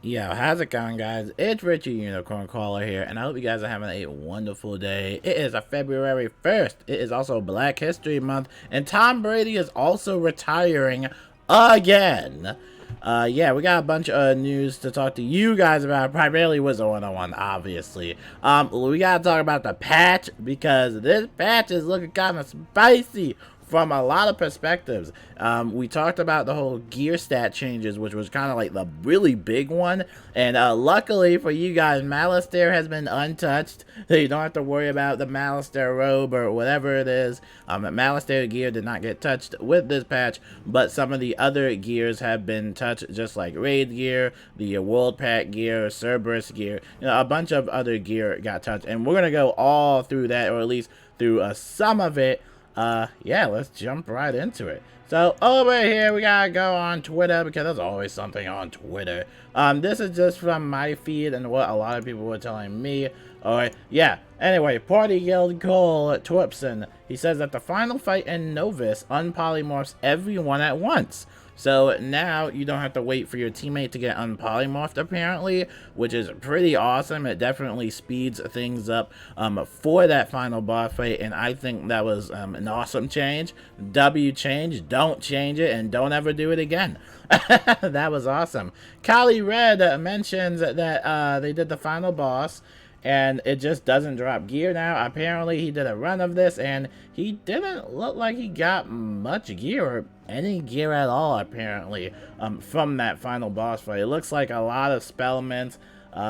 Yo, how's it going, guys? It's Richie Unicorn Caller here, and I hope you guys are having a wonderful day. It is a February 1st. It is also Black History Month, and Tom Brady is also retiring again. Yeah, we got a bunch of news to talk to you guys about, primarily Wizard101, obviously. We gotta talk about the patch, because this patch is looking kind of spicy from a lot of perspectives. We talked about the whole gear stat changes, which was kind of like the really big one. And luckily for you guys, Malistaire has been untouched. So you don't have to worry about the Malistaire robe or whatever it is. Malistaire gear did not get touched with this patch, but some of the other gears have been touched, just like raid gear, the world pack gear, Cerberus gear. A bunch of other gear got touched, and we're gonna go all through that, or at least through some of it. Yeah, let's jump right into it. So over here, we gotta go on Twitter, because there's always something on Twitter. This is just from my feed and what a lot of people were telling me. Or, yeah, anyway, Party Guild Cole Twerpson, he says that the final fight in Novus unpolymorphs everyone at once. So now you don't have to wait for your teammate to get unpolymorphed, apparently, which is pretty awesome. It definitely speeds things up for that final boss fight, and I think that was an awesome change. W change, don't change it, and don't ever do it again. That was awesome. Kali Red mentions that they did the final boss, and it just doesn't drop gear now. Apparently he did a run of this, and he didn't look like he got much gear, or any gear at all, apparently, from that final boss fight. It looks like a lot of spellments,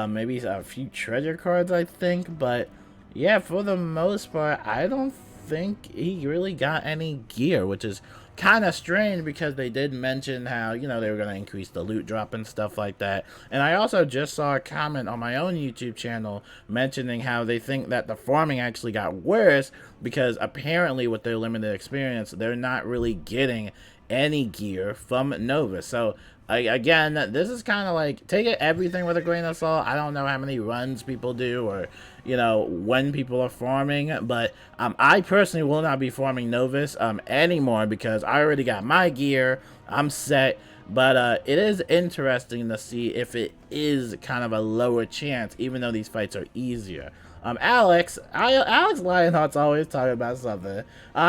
maybe a few treasure cards, I think, but yeah, for the most part, I don't think he really got any gear, which is kind of strange, because they did mention how, they were going to increase the loot drop and stuff like that. And I also just saw a comment on my own YouTube channel mentioning how they think that the farming actually got worse, because apparently with their limited experience, they're not really getting any gear from Nova. So again, this is kind of like, take it everything with a grain of salt. I don't know how many runs people do, or when people are farming, but I personally will not be farming Novus anymore, because I already got my gear. I'm set. But it is interesting to see if it is kind of a lower chance, even though these fights are easier. Alex Lionheart's always talking about something.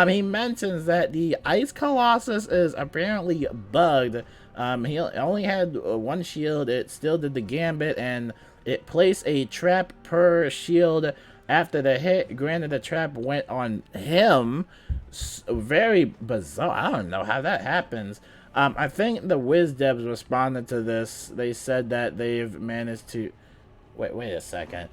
He mentions that the Ice Colossus is apparently bugged. He only had one shield. It still did the gambit, and it placed a trap per shield after the hit. Granted, the trap went on him. Very bizarre. I don't know how that happens. I think the WizDevs responded to this. They said that they've managed to... Wait a second.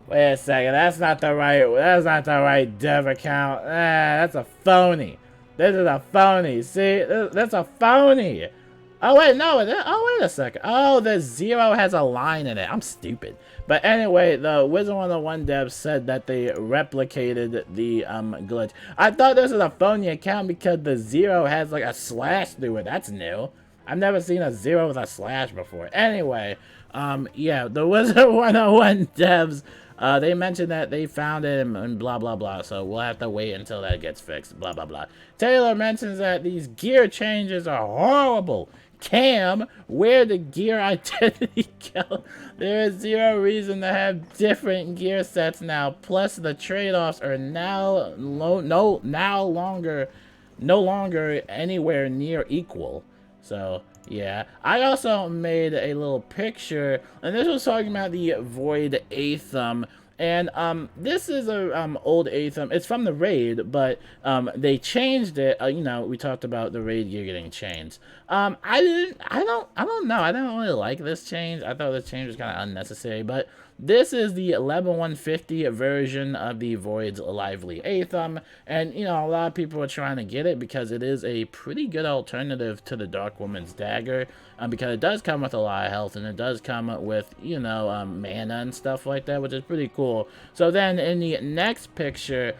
Wait a second, that's not the right dev account. That's a phony. This is a phony. See, that's a phony. Oh wait, no, wait a second. Oh, the 0 has a line in it. I'm stupid. But anyway, the Wizard101 devs said that they replicated the glitch. I thought this was a phony account because the 0 has like a slash through it. That's new. I've never seen a 0 with a slash before. Anyway, yeah, the Wizard101 devs, they mentioned that they found it and blah, blah, blah. So we'll have to wait until that gets fixed. Blah, blah, blah. Taylor mentions that these gear changes are horrible. Cam, where the gear identity go? There is 0 reason to have different gear sets now. Plus, the trade-offs are now no longer anywhere near equal. So, yeah. I also made a little picture, and this was talking about the Void Aethum. And this is a old Aethum. It's from the raid, but they changed it. We talked about the raid gear getting changed. I don't know. I don't really like this change. I thought this change was kind of unnecessary, but this is the level 150 version of the Void's Lively Aethum, and a lot of people are trying to get it because it is a pretty good alternative to the Dark Woman's Dagger, because it does come with a lot of health, and it does come with mana and stuff like that, which is pretty cool. So then in the next picture,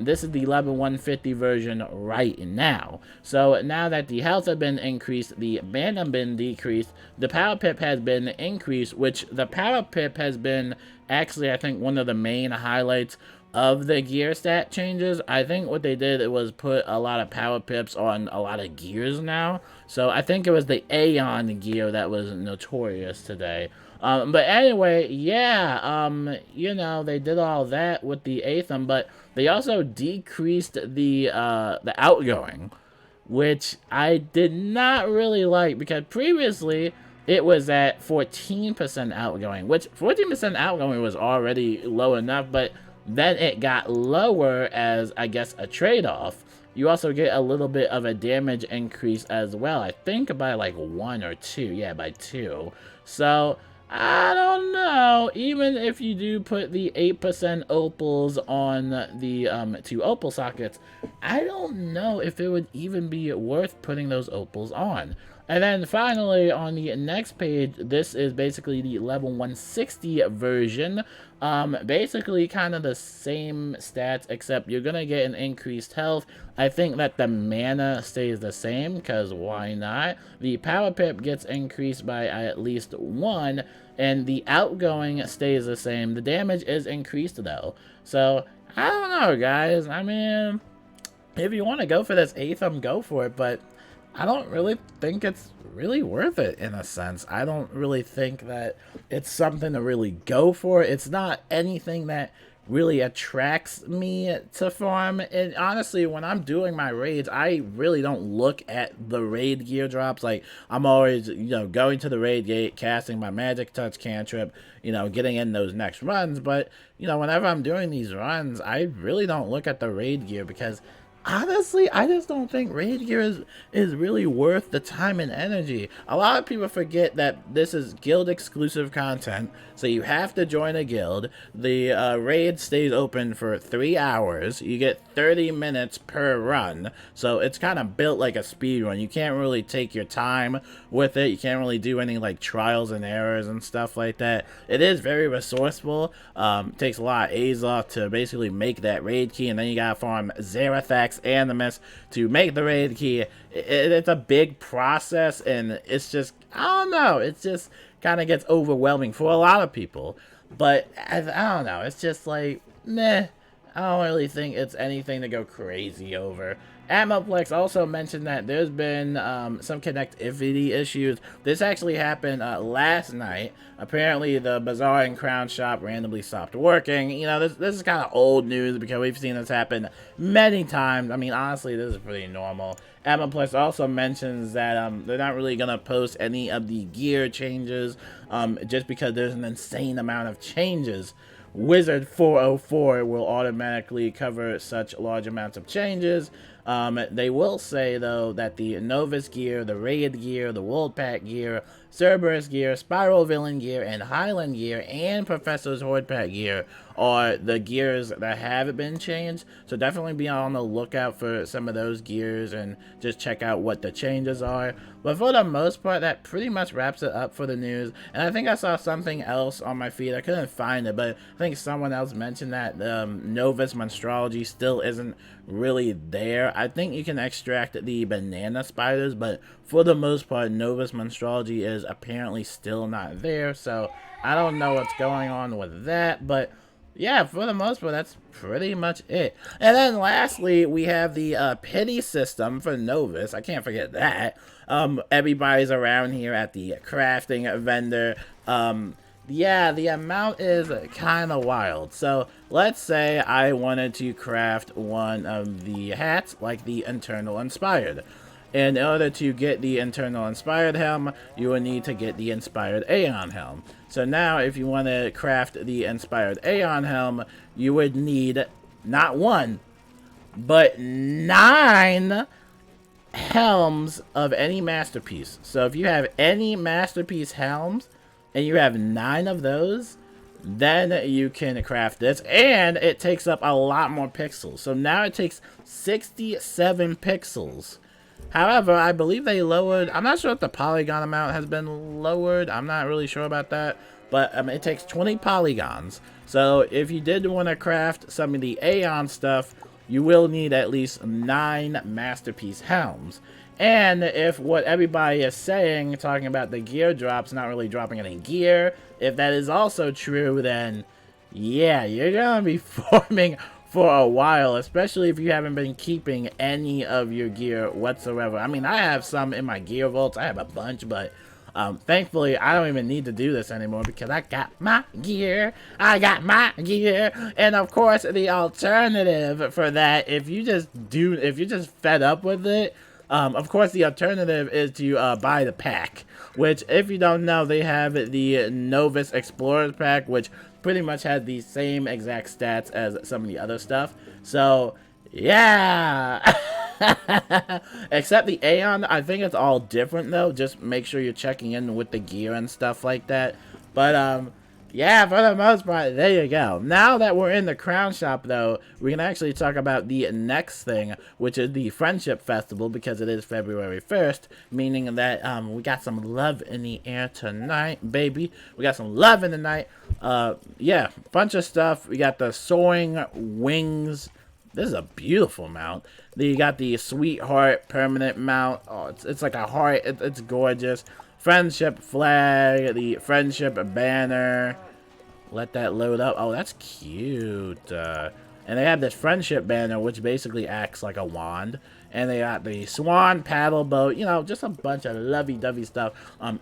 this is the level 150 version right now. So now that the health has been increased, the mana has been decreased, the power pip has been increased, which the power pip has been actually, I think, one of the main highlights of the gear stat changes. I think what they did was put a lot of power pips on a lot of gears now. So I think it was the Aeon gear that was notorious today. But anyway, yeah, you know, they did all that with the Aetham, but they also decreased the outgoing, which I did not really like, because previously it was at 14% outgoing, which 14% outgoing was already low enough, but then it got lower as, I guess, a trade-off. You also get a little bit of a damage increase as well. I think by like 1 or 2. Yeah, by 2. So, I don't know. Even if you do put the 8% opals on the 2 opal sockets, I don't know if it would even be worth putting those opals on. And then finally, on the next page, this is basically the level 160 version. Basically kind of the same stats, except you're going to get an increased health. I think that the mana stays the same, because why not? The power pip gets increased by at least 1, and the outgoing stays the same. The damage is increased, though. So, I don't know, guys. I mean, if you want to go for this Aetham, go for it, but I don't really think it's really worth it, in a sense. I don't really think that it's something to really go for. It's not anything that really attracts me to farm. And honestly, when I'm doing my raids, I really don't look at the raid gear drops. Like, I'm always, you know, going to the raid gate, casting my magic touch cantrip, you know, getting in those next runs. But, you know, whenever I'm doing these runs, I really don't look at the raid gear, because honestly, I just don't think raid gear is really worth the time and energy. A lot of people forget that this is guild exclusive content, so you have to join a guild. The raid stays open for 3 hours. You get 30 minutes per run, so it's kind of built like a speed run. You can't really take your time with it. You can't really do any like trials and errors and stuff like that. It is very resourceful. Takes a lot of Azoth to basically make that raid key, and then you gotta farm Zarathax Animus to make the raid key. It's a big process, and it's just, I don't know, it just kind of gets overwhelming for a lot of people. But I don't know, it's just like, meh. I don't really think it's anything to go crazy over. Amoplex also mentioned that there's been some connectivity issues. This actually happened last night. Apparently, the Bazaar and Crown Shop randomly stopped working. You know, this is kind of old news, because we've seen this happen many times. I mean, honestly, this is pretty normal. Amoplex also mentions that they're not really going to post any of the gear changes just because there's an insane amount of changes. Wizard101 will automatically cover such large amounts of changes. They will say, though, that the Novice gear, the Raid gear, the World Pack gear, Cerberus gear, Spiral Villain gear, and Highland gear, and Professor's Horde Pack gear are the gears that haven't been changed. So definitely be on the lookout for some of those gears and just check out what the changes are. But for the most part, that pretty much wraps it up for the news. And I think I saw something else on my feed. I couldn't find it, but I think someone else mentioned that Novus Monstrology still isn't really there. I think you can extract the banana spiders, but for the most part, Novus Monstrology is apparently still not there. So I don't know what's going on with that, but yeah, for the most part, that's pretty much it. And then lastly, we have the pity system for Novus. I can't forget that. Everybody's around here at the crafting vendor. Yeah, the amount is kind of wild. So let's say I wanted to craft one of the hats, like the Internal Inspired. And in order to get the Internal Inspired helm, you will need to get the Inspired Aeon helm. So now, if you want to craft the Inspired Aeon helm, you would need not 1, but 9 helms of any masterpiece. So if you have any masterpiece helms, and you have 9 of those, then you can craft this, and it takes up a lot more pixels. So now it takes 67 pixels. However, I believe they lowered, I'm not sure if the polygon amount has been lowered, I'm not really sure about that, but it takes 20 polygons. So if you did want to craft some of the Aeon stuff, you will need at least 9 masterpiece helms. And if what everybody is saying, talking about the gear drops, not really dropping any gear, if that is also true, then yeah, you're gonna be farming for a while, especially if you haven't been keeping any of your gear whatsoever. I mean, I have some in my gear vaults. I have a bunch, but thankfully, I don't even need to do this anymore because I got my gear. I got my gear. And of course, the alternative for that, if you're just fed up with it, of course, the alternative is to buy the pack, which, if you don't know, they have the Novice Explorers pack, which pretty much has the same exact stats as some of the other stuff. So, yeah. Except the Aeon, I think it's all different, though. Just make sure you're checking in with the gear and stuff like that. But, yeah, for the most part, there you go. Now that we're in the crown shop, though, we can actually talk about the next thing, which is the Friendship Festival, because it is February 1st, meaning that we got some love in the air tonight, baby. We got some love in the night. Yeah, bunch of stuff. We got the Soaring Wings. This is a beautiful mount. Then you got the Sweetheart permanent mount. Oh, it's like a heart. It's gorgeous. Friendship flag, the friendship banner. Let that load up. Oh, that's cute. And they have this friendship banner, which basically acts like a wand. And they got the swan paddle boat. You know, just a bunch of lovey-dovey stuff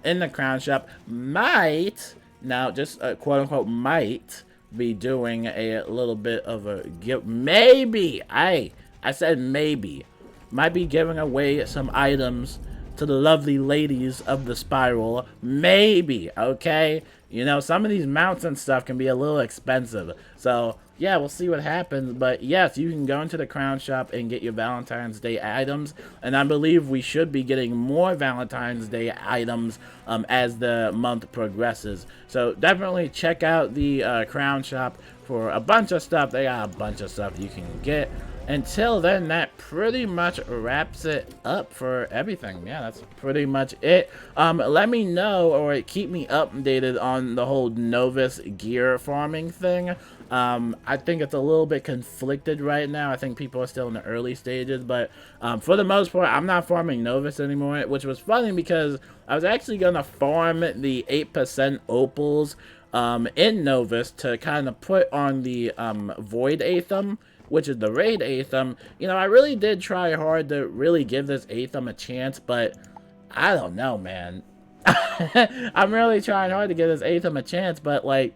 in the crown shop. Might, now just quote-unquote might be doing a little bit of a give. Maybe. I said maybe. Might be giving away some items to the lovely ladies of the spiral. Maybe, okay? You know, some of these mounts and stuff can be a little expensive. So, yeah, we'll see what happens. But, yes, you can go into the crown shop and get your Valentine's Day items. And I believe we should be getting more Valentine's Day items as the month progresses. So, definitely check out the crown shop for a bunch of stuff. They got a bunch of stuff you can get. Until then, that pretty much wraps it up for everything. Yeah, that's pretty much it. Let me know or keep me updated on the whole Novice gear farming thing. I think it's a little bit conflicted right now. I think people are still in the early stages, but for the most part, I'm not farming Novice anymore, which was funny because I was actually going to farm the 8% opals in Novice to kind of put on the Void Aethum, which is the raid Aethum. You know, I really did try hard to really give this Aethum a chance, but I don't know, man. I'm really trying hard to give this Aethum a chance, but like,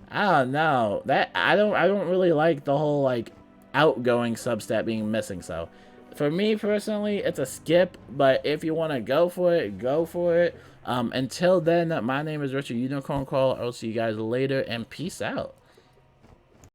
I don't know. That I don't really like the whole like outgoing substat being missing. So for me personally, it's a skip, but if you want to go for it, go for it. Until then, my name is Richard Unicorn Call. I'll see you guys later, and peace out.